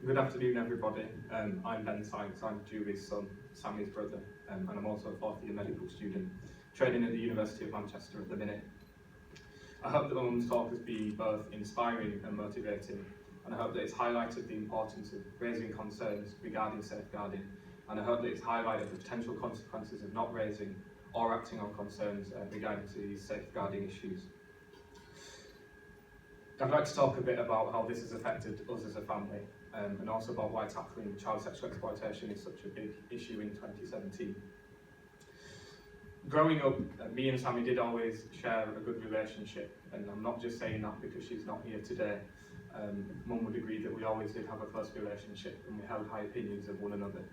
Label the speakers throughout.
Speaker 1: Good afternoon, everybody. I'm Ben Sykes. I'm Julie's son, Sammy's brother, and I'm also a fourth year medical student, training at the University of Manchester at the minute. I hope that my mum's talk has been both inspiring and motivating, and I hope that it's highlighted the importance of raising concerns regarding safeguarding, and I hope that it's highlighted the potential consequences of not raising or acting on concerns regarding to these safeguarding issues. I'd like to talk a bit about how this has affected us as a family, and also about why tackling child sexual exploitation is such a big issue in 2017. Growing up, me and Sammy did always share a good relationship, and I'm not just saying that because she's not here today. Mum would agree that we always did have a close relationship and we held high opinions of one another.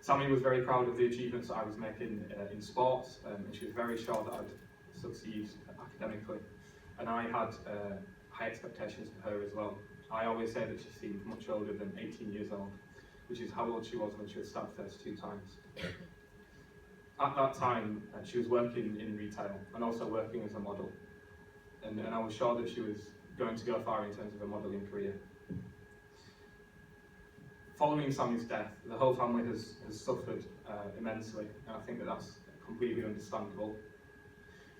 Speaker 1: Sammy was very proud of the achievements that I was making in sports, and she was very sure that I'd succeed academically. And I had high expectations for her as well. I always say that she seemed much older than 18 years old, which is how old she was when she was stabbed first 2 times. At that time, she was working in retail and also working as a model. And I was sure that she was going to go far in terms of a modelling career. Following Sammy's death, the whole family has suffered immensely, and I think that that's completely understandable.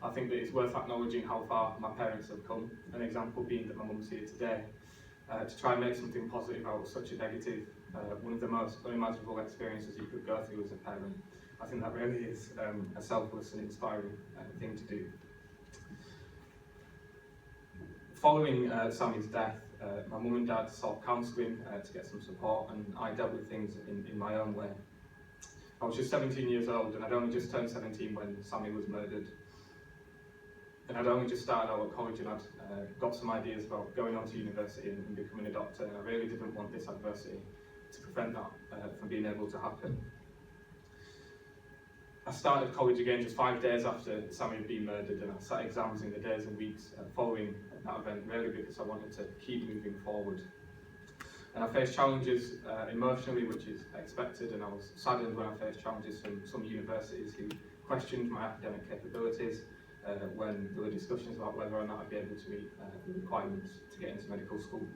Speaker 1: I think that it's worth acknowledging how far my parents have come, an example being that my mum's here today, to try and make something positive out of such a negative, one of the most unimaginable experiences you could go through as a parent. I think that really is a selfless and inspiring thing to do. Following Sammy's death, my mum and dad sought counselling to get some support, and I dealt with things in my own way. I was just 17 years old, and I'd only just turned 17 when Sammy was murdered. And I'd only just started out at college, and I'd got some ideas about going on to university and becoming a doctor, and I really didn't want this adversity to prevent that from being able to happen. I started college again just 5 days after Sammy had been murdered, and I sat exams in the days and weeks following that event, really because I wanted to keep moving forward. And I faced challenges emotionally, which is expected, and I was saddened when I faced challenges from some universities who questioned my academic capabilities, when there were discussions about whether or not I'd be able to meet the requirements to get into medical school.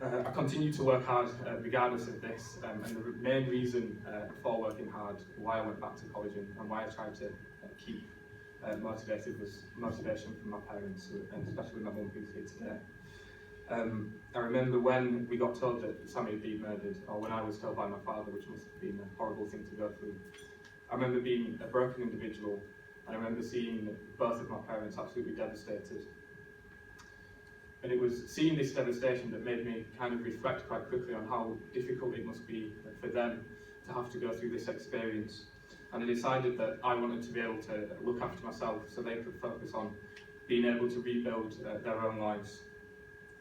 Speaker 1: I continued to work hard regardless of this, and the main reason for working hard, why I went back to college and why I tried to keep motivated, was motivation from my parents, and especially my mum who's here today. I remember when we got told that Sammy had been murdered, or when I was told by my father, which must have been a horrible thing to go through. I remember being a broken individual, and I remember seeing both of my parents absolutely devastated. And it was seeing this devastation that made me kind of reflect quite quickly on how difficult it must be for them to have to go through this experience. And I decided that I wanted to be able to look after myself so they could focus on being able to rebuild their own lives.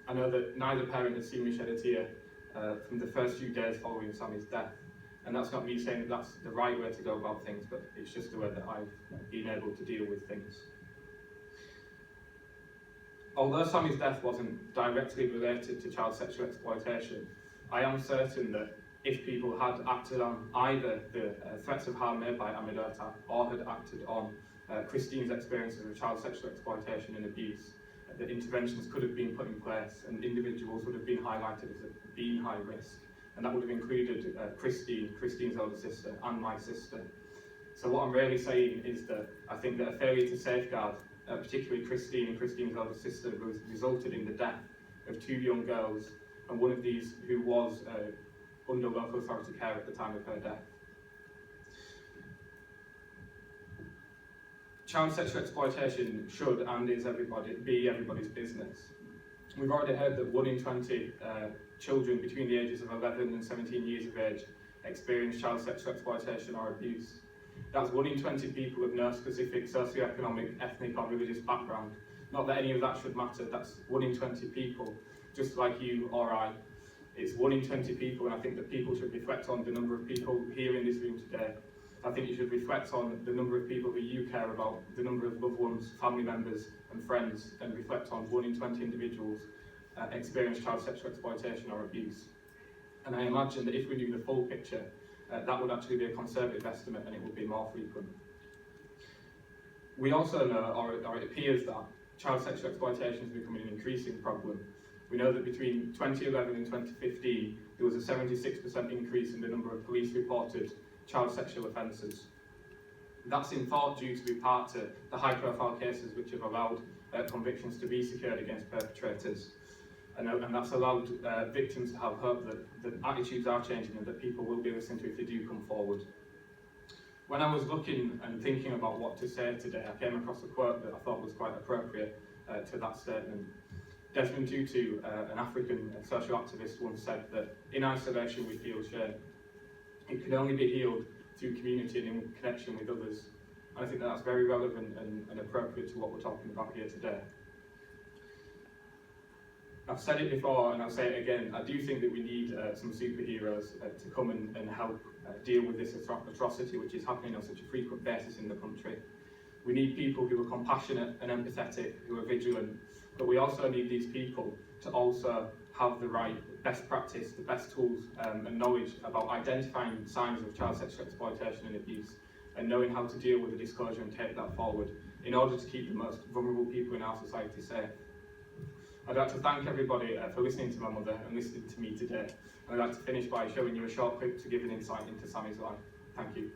Speaker 1: I know that neither parent has seen me shed a tear from the first few days following Sammy's death. And that's not me saying that that's the right way to go about things, but it's just the way that I've been able to deal with things. Although Sammy's death wasn't directly related to child sexual exploitation, I am certain that if people had acted on either the threats of harm made by Amidota or had acted on Christine's experiences of child sexual exploitation and abuse, that interventions could have been put in place and individuals would have been highlighted as being high risk. And that would have included Christine's older sister, and my sister. So what I'm really saying is that I think that a failure to safeguard, particularly Christine and Christine's older sister, resulted in the death of 2 young girls, and one of these who was under local authority care at the time of her death. Child sexual exploitation should and is be everybody's business. We've already heard that 1 in 20 children between the ages of 11 and 17 years of age experience child sexual exploitation or abuse. That's 1 in 20 people with no specific socioeconomic, ethnic or religious background. Not that any of that should matter, that's 1 in 20 people, just like you or I. It's 1 in 20 people, and I think that people should reflect on the number of people here in this room today. I think you should reflect on the number of people that you care about, the number of loved ones, family members and friends, and reflect on 1 in 20 individuals experience child sexual exploitation or abuse. And I imagine that if we knew the full picture, that would actually be a conservative estimate and it would be more frequent. We also know, or it appears that child sexual exploitation is becoming an increasing problem. We know that between 2011 and 2015, there was a 76% increase in the number of police-reported child sexual offences. That's in part due to be part to the high-profile cases which have allowed convictions to be secured against perpetrators. And that's allowed victims to have hope that attitudes are changing and that people will be listened to if they do come forward. When I was looking and thinking about what to say today, I came across a quote that I thought was quite appropriate to that statement. Desmond Tutu, an African social activist, once said that in isolation we feel shame. It can only be healed through community and in connection with others. And I think that's very relevant and appropriate to what we're talking about here today. I've said it before and I'll say it again, I do think that we need some superheroes to come and help deal with this atrocity which is happening on such a frequent basis in the country. We need people who are compassionate and empathetic, who are vigilant, but we also need these people to also have the right best practice, the best tools and knowledge about identifying signs of child sexual exploitation and abuse, and knowing how to deal with the disclosure and take that forward in order to keep the most vulnerable people in our society safe. I'd like to thank everybody for listening to my mother and listening to me today. And I'd like to finish by showing you a short clip to give an insight into Sammy's life. Thank you.